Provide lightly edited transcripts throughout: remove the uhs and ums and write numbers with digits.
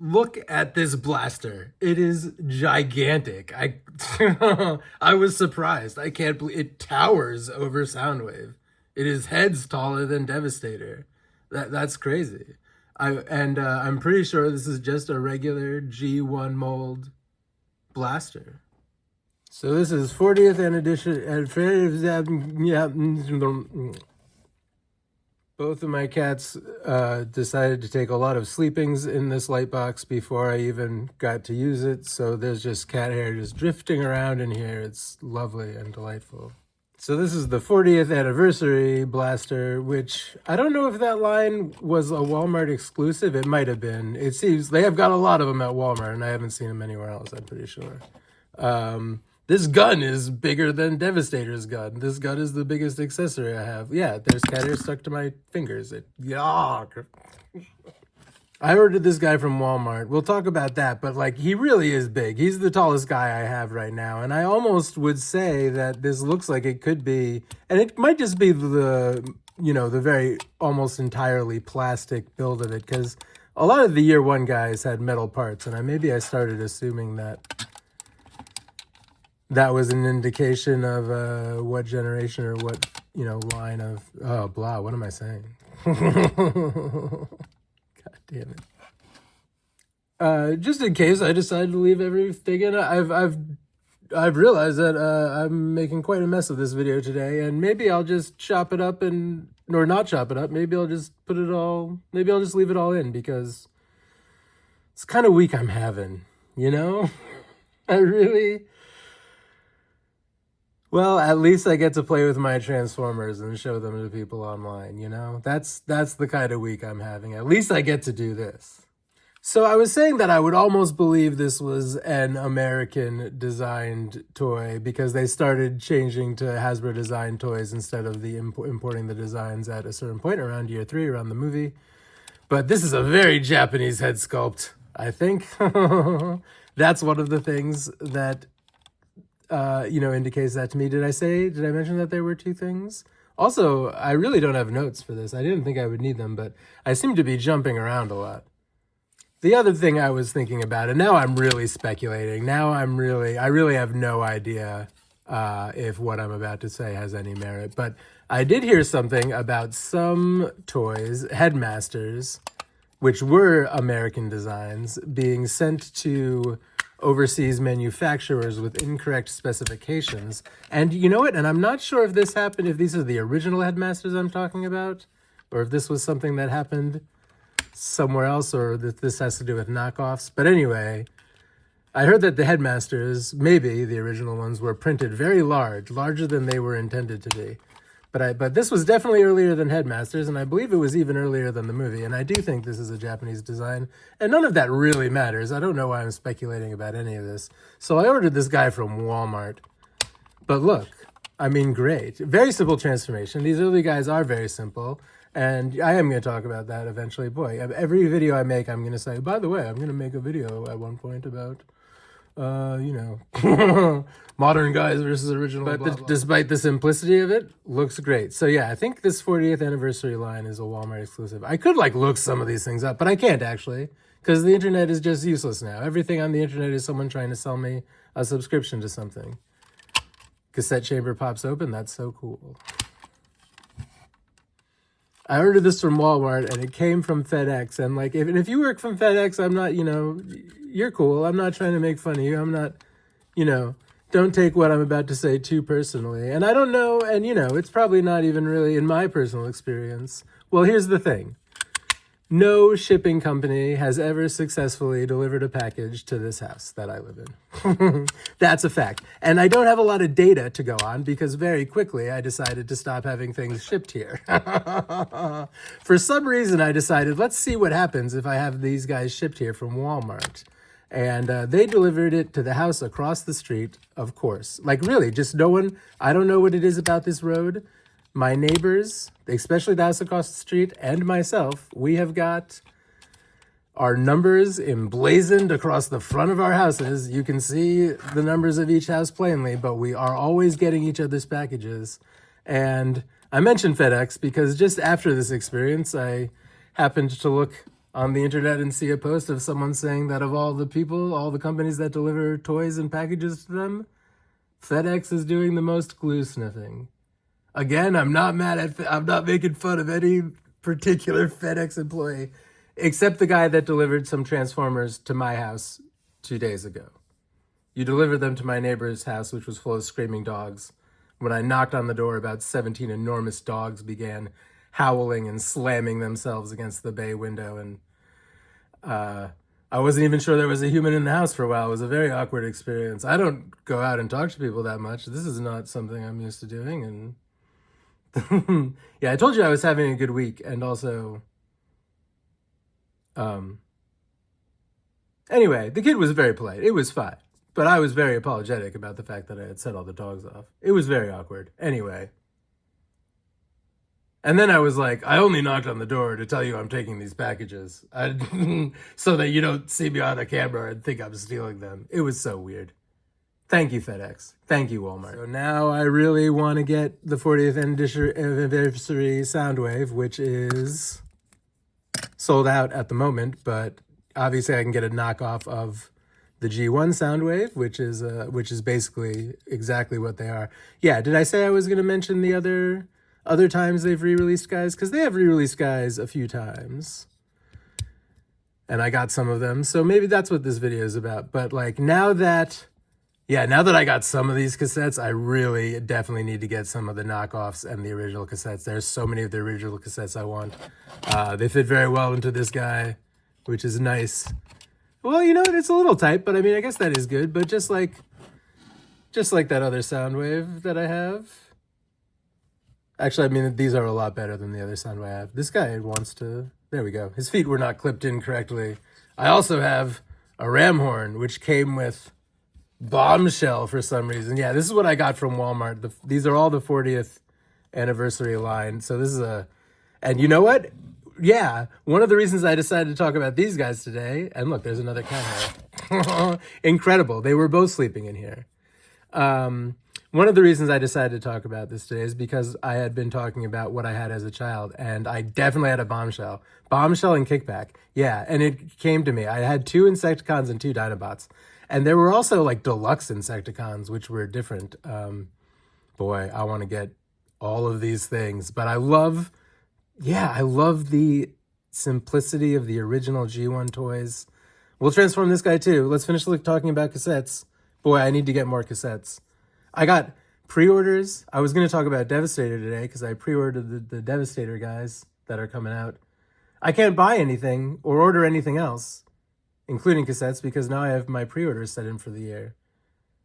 Look at this blaster. It is gigantic. I was surprised. I can't believe it towers over Soundwave. It is heads taller than Devastator. That's crazy. I'm pretty sure this is just a regular G1 mold blaster. So this is 40th edition. Yeah, both of my cats decided to take a lot of sleepings in this light box before I even got to use it. So there's just cat hair just drifting around in here. It's lovely and delightful. So this is the 40th anniversary blaster, which I don't know if that line was a Walmart exclusive. It might have been. It seems they have got a lot of them at Walmart, and I haven't seen them anywhere else, I'm pretty sure. This gun is bigger than Devastator's gun. This gun is the biggest accessory I have. Yeah, there's cat hair stuck to my fingers. I ordered this guy from Walmart. We'll talk about that, but like he really is big. He's the tallest guy I have right now, and I almost would say that this looks like it could be, and it might just be the very almost entirely plastic build of it, because a lot of the year one guys had metal parts, and maybe I started assuming that was an indication of what generation or what, line of, what am I saying? God damn it. Just in case I decided to leave everything in, I've realized that I'm making quite a mess of this video today, and maybe I'll just chop it up or not chop it up. Maybe I'll just maybe I'll just leave it all in, because it's kind of week I'm having, I really... Well, at least I get to play with my Transformers and show them to people online, That's the kind of week I'm having. At least I get to do this. So I was saying that I would almost believe this was an American-designed toy, because they started changing to Hasbro-designed toys instead of importing the designs at a certain point around year 3, around the movie. But this is a very Japanese head sculpt, I think. That's one of the things that... indicates that to me. Did I mention that there were two things? Also, I really don't have notes for this. I didn't think I would need them, but I seem to be jumping around a lot. The other thing I was thinking about, and now I'm really speculating. I really have no idea if what I'm about to say has any merit, but I did hear something about some toys, Headmasters, which were American designs, being sent to overseas manufacturers with incorrect specifications. And you know what? And I'm not sure if this happened, if these are the original Headmasters I'm talking about, or if this was something that happened somewhere else, or that this has to do with knockoffs. But anyway, I heard that the Headmasters, maybe the original ones, were printed very large, larger than they were intended to be. But this was definitely earlier than Headmasters, and I believe it was even earlier than the movie, and I do think this is a Japanese design, and none of that really matters. I don't know why I'm speculating about any of this. So I ordered this guy from Walmart. But look, great. Very simple transformation. These early guys are very simple, and I am going to talk about that eventually. Boy, every video I make, I'm going to say, by the way, I'm going to make a video at one point about... modern guys versus original. But despite the simplicity of it, looks great. So yeah, I think this 40th anniversary line is a Walmart exclusive. I could look some of these things up, but I can't actually, because the internet is just useless now. Everything on the internet is someone trying to sell me a subscription to something. Cassette chamber pops open. That's so cool. I ordered this from Walmart, and it came from FedEx. And if you work from FedEx, I'm not, you're cool. I'm not trying to make fun of you. I'm not, don't take what I'm about to say too personally. And I don't know, and it's probably not even really in my personal experience. Well, here's the thing. No shipping company has ever successfully delivered a package to this house that I live in. That's a fact. And I don't have a lot of data to go on, because very quickly I decided to stop having things shipped here. For some reason, I decided, let's see what happens if I have these guys shipped here from Walmart. And they delivered it to the house across the street, of course. Really, just no one, I don't know what it is about this road. My neighbors, especially the house across the street, and myself, we have got our numbers emblazoned across the front of our houses. You can see the numbers of each house plainly, but we are always getting each other's packages. And I mentioned FedEx because just after this experience, I happened to look on the internet and see a post of someone saying that of all the people, all the companies that deliver toys and packages to them, FedEx is doing the most glue sniffing. Again, I'm not making fun of any particular FedEx employee, except the guy that delivered some Transformers to my house 2 days ago. You delivered them to my neighbor's house, which was full of screaming dogs. When I knocked on the door, about 17 enormous dogs began howling and slamming themselves against the bay window, and I wasn't even sure there was a human in the house for a while. It was a very awkward experience. I don't go out and talk to people that much. This is not something I'm used to doing, and yeah, I told you I was having a good week, and also, anyway, the kid was very polite. It was fine, but I was very apologetic about the fact that I had set all the dogs off. It was very awkward. Anyway. And then I was like, I only knocked on the door to tell you I'm taking these packages so that you don't see me on the camera and think I'm stealing them. It was so weird. Thank you, FedEx. Thank you, Walmart. So now I really want to get the 40th anniversary Soundwave, which is sold out at the moment, but obviously I can get a knockoff of the G1 Soundwave, which is basically exactly what they are. Yeah, did I say I was going to mention the other times they've re-released guys? Because they have re-released guys a few times. And I got some of them, so maybe that's what this video is about. But like now that I got some of these cassettes, I really definitely need to get some of the knockoffs and the original cassettes. There's so many of the original cassettes I want. They fit very well into this guy, which is nice. Well, you know, it's a little tight, but I mean, I guess that is good. But just like that other Soundwave that I have. Actually, I mean, these are a lot better than the other Soundwave I have. This guy wants to... There we go. His feet were not clipped in correctly. I also have a ram horn, which came with bombshell for some reason. Yeah, this is what I got from Walmart. These are all the 40th anniversary line. So this is a... And you know what? Yeah, one of the reasons I decided to talk about these guys today... And look, there's another cat here. Incredible. They were both sleeping in here. One of the reasons I decided to talk about this today is because I had been talking about what I had as a child, and I definitely had a bombshell. Bombshell and kickback. Yeah, and it came to me. I had 2 Insecticons and 2 Dinobots. And there were also like deluxe Insecticons, which were different. Boy, I want to get all of these things. But I love the simplicity of the original G1 toys. We'll transform this guy too. Let's finish talking about cassettes. Boy, I need to get more cassettes. I got pre-orders. I was going to talk about Devastator today because I pre-ordered the Devastator guys that are coming out. I can't buy anything or order anything else, including cassettes, because now I have my pre-orders set in for the year.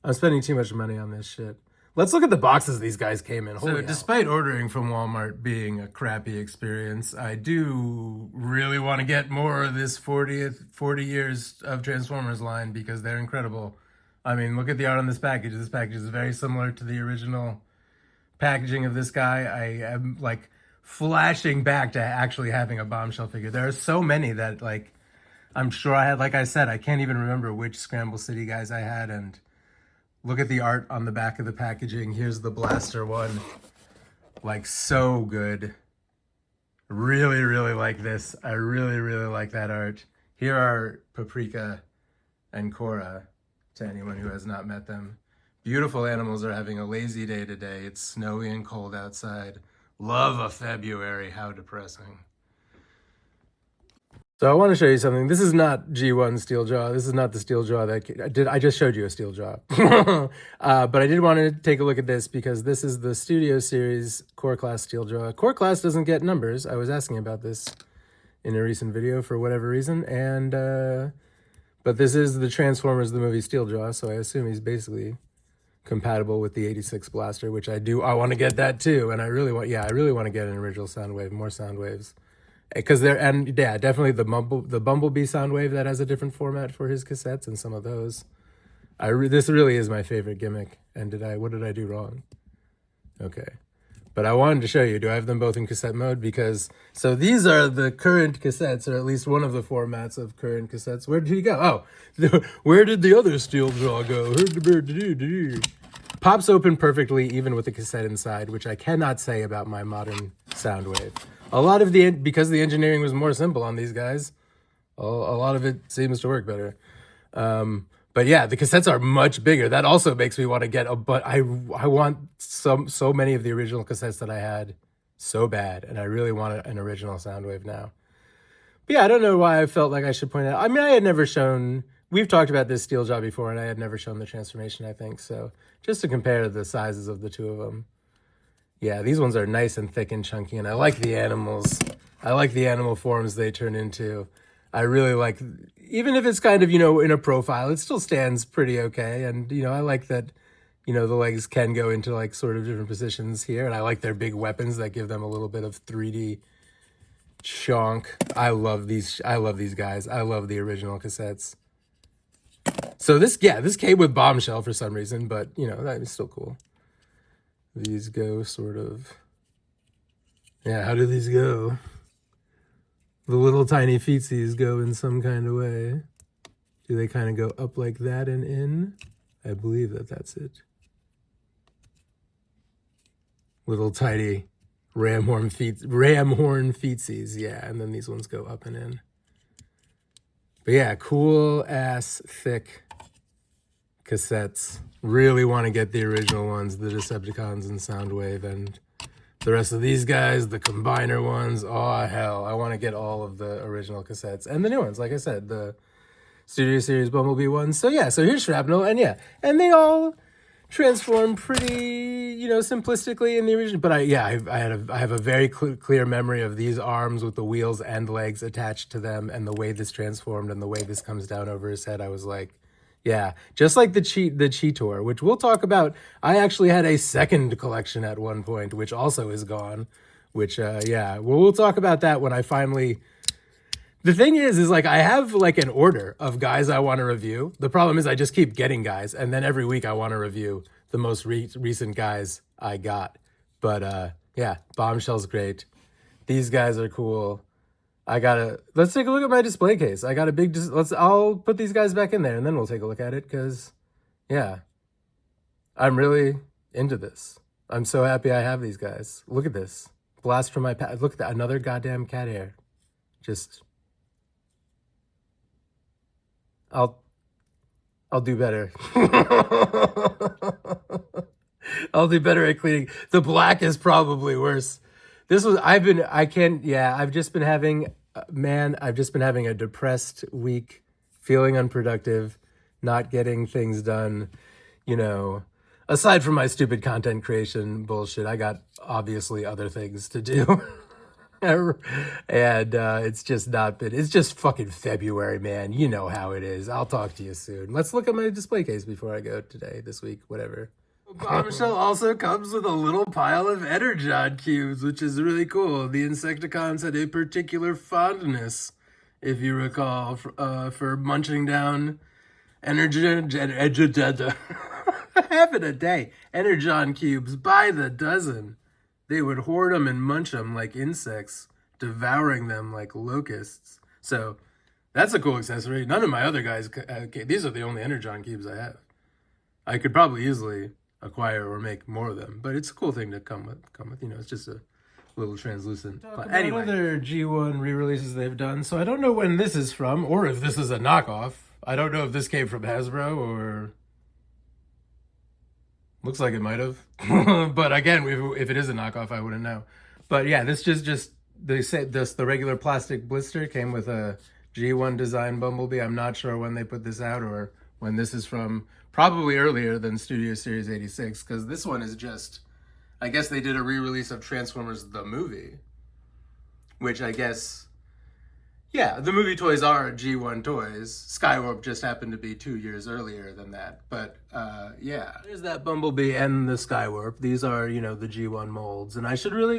I'm spending too much money on this shit. Let's look at the boxes these guys came in. Holy hell. Despite ordering from Walmart being a crappy experience, I do really want to get more of this 40 years of Transformers line because they're incredible. I mean, look at the art on this package. This package is very similar to the original packaging of this guy. I am like flashing back to actually having a bombshell figure. There are so many that like I'm sure I had, like I said, I can't even remember which Scramble City guys I had. And look at the art on the back of the packaging. Here's the blaster one. Like so good. Really, really like this. I really, really like that art. Here are Paprika and Cora. To anyone who has not met them. Beautiful animals are having a lazy day today. It's snowy and cold outside. Love a February. How depressing. So I want to show you something. This is not G1 Steel Jaw. This is not the Steel Jaw that I just showed you a Steel Jaw. But I did want to take a look at this because this is the Studio Series Core Class Steel Jaw. Core Class doesn't get numbers. I was asking about this in a recent video for whatever reason. And... But this is the Transformers, the movie Steel Jaw, so I assume he's basically compatible with the 86 blaster, which I do. I want to get that too, and I really want to get an original Soundwave, more Soundwaves, because definitely the Bumblebee Soundwave that has a different format for his cassettes, and some of those. This really is my favorite gimmick. And what did I do wrong? Okay. But I wanted to show you, do I have them both in cassette mode? So these are the current cassettes, or at least one of the formats of current cassettes. Where did he go? Oh, where did the other Steel Jaw go? Pops open perfectly, even with the cassette inside, which I cannot say about my modern Soundwave. Because the engineering was more simple on these guys, A lot of it seems to work better. But yeah, the cassettes are much bigger. That also makes me want to get but I want so many of the original cassettes that I had so bad, and I really want an original Soundwave now. But yeah, I don't know why I felt like I should point out. I mean, I had never shown. We've talked about this steel jaw before, and I had never shown the transformation, I think. So just to compare the sizes of the two of them. Yeah, these ones are nice and thick and chunky, and I like the animals. I like the animal forms they turn into. I really like, even if it's kind of, in a profile, it still stands pretty okay. And, I like that, the legs can go into like sort of different positions here. And I like their big weapons that give them a little bit of 3D chonk. I love these guys. I love the original cassettes. So this came with Bombshell for some reason, but, that is still cool. These go sort of, yeah, how do these go? The little tiny feetsies go in some kind of way. Do they kind of go up like that and in? I believe that's it. Little tiny ram horn feetsies, yeah, and then these ones go up and in. But yeah, cool ass thick cassettes. Really want to get the original ones, the Decepticons and Soundwave, and the rest of these guys, the combiner ones. Oh, hell. I want to get all of the original cassettes. And the new ones, like I said, the Studio Series Bumblebee ones. So, yeah, so here's Shrapnel. And, yeah, and they all transform pretty, simplistically in the original. But, I have a very clear memory of these arms with the wheels and legs attached to them, and the way this transformed and the way this comes down over his head. I was like, yeah, just like the Cheetor, which we'll talk about. I actually had a second collection at one point, which also is gone, which, we'll talk about that when I finally... The thing is like I have like an order of guys I want to review. The problem is I just keep getting guys, and then every week I want to review the most recent guys I got. But, Bombshell's great. These guys are cool. Let's take a look at my display case. I got a big, I'll put these guys back in there and then we'll take a look at it because, yeah, I'm really into this. I'm so happy I have these guys. Look at this. Blast from my pad. Look at that. Another goddamn cat hair. Just, I'll do better. I'll do better at cleaning. The black is probably worse. I've just been having a depressed week, feeling unproductive, not getting things done, aside from my stupid content creation bullshit. I got obviously other things to do. And it's just fucking February, man. You know how it is. I'll talk to you soon. Let's look at my display case before I go today, this week, whatever. Bombshell also comes with a little pile of Energon cubes, which is really cool. The Insecticons had a particular fondness, if you recall, for munching down Energon having a day. Energon cubes by the dozen. They would hoard them and munch them like insects, devouring them like locusts. So that's a cool accessory. None of my other guys, these are the only Energon cubes I have. I could probably easily acquire or make more of them, but it's a cool thing to come with. It's just a little translucent. Anyway, other G1 re-releases they've done. So I don't know when this is from, or if this is a knockoff. I don't know if this came from Hasbro or looks like it might have. But again, if it is a knockoff, I wouldn't know. But yeah, this just they say the regular plastic blister came with a G1 design Bumblebee. I'm not sure when they put this out or when this is from. Probably earlier than Studio Series 86, because this one is just, I guess they did a re-release of Transformers the movie, which I guess, yeah, the movie toys are G1 toys. Skywarp just happened to be 2 years earlier than that, but yeah. There's that Bumblebee and the Skywarp. These are, the G1 molds, and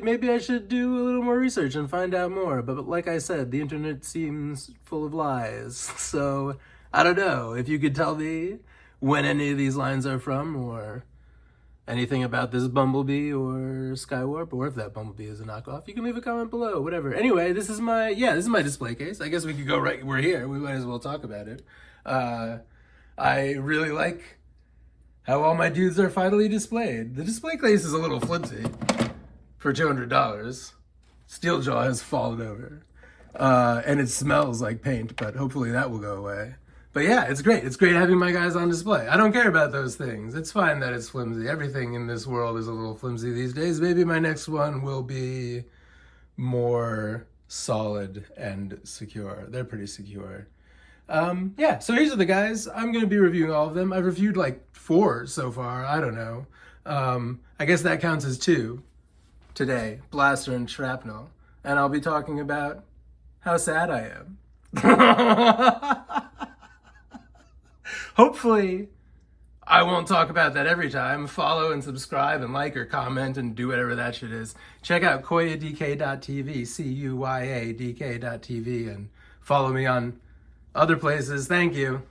maybe I should do a little more research and find out more, but like I said, the internet seems full of lies, so I don't know if you could tell me when any of these lines are from, or anything about this Bumblebee or Skywarp, or if that Bumblebee is a knockoff, you can leave a comment below, whatever. Anyway, this is my display case. I guess we could go right, we're here, we might as well talk about it. I really like how all my dudes are finally displayed. The display case is a little flimsy for $200. Steeljaw has fallen over. And it smells like paint, but hopefully that will go away. But yeah, it's great. It's great having my guys on display. I don't care about those things. It's fine that it's flimsy. Everything in this world is a little flimsy these days. Maybe my next one will be more solid and secure. They're pretty secure. Yeah, so here's the guys. I'm going to be reviewing all of them. I've reviewed like 4 so far. I don't know. I guess that counts as 2 today, Blaster and Shrapnel. And I'll be talking about how sad I am. Hopefully, I won't talk about that every time. Follow and subscribe and like or comment and do whatever that shit is. Check out koyadk.tv, CUYADK.tv, and follow me on other places. Thank you.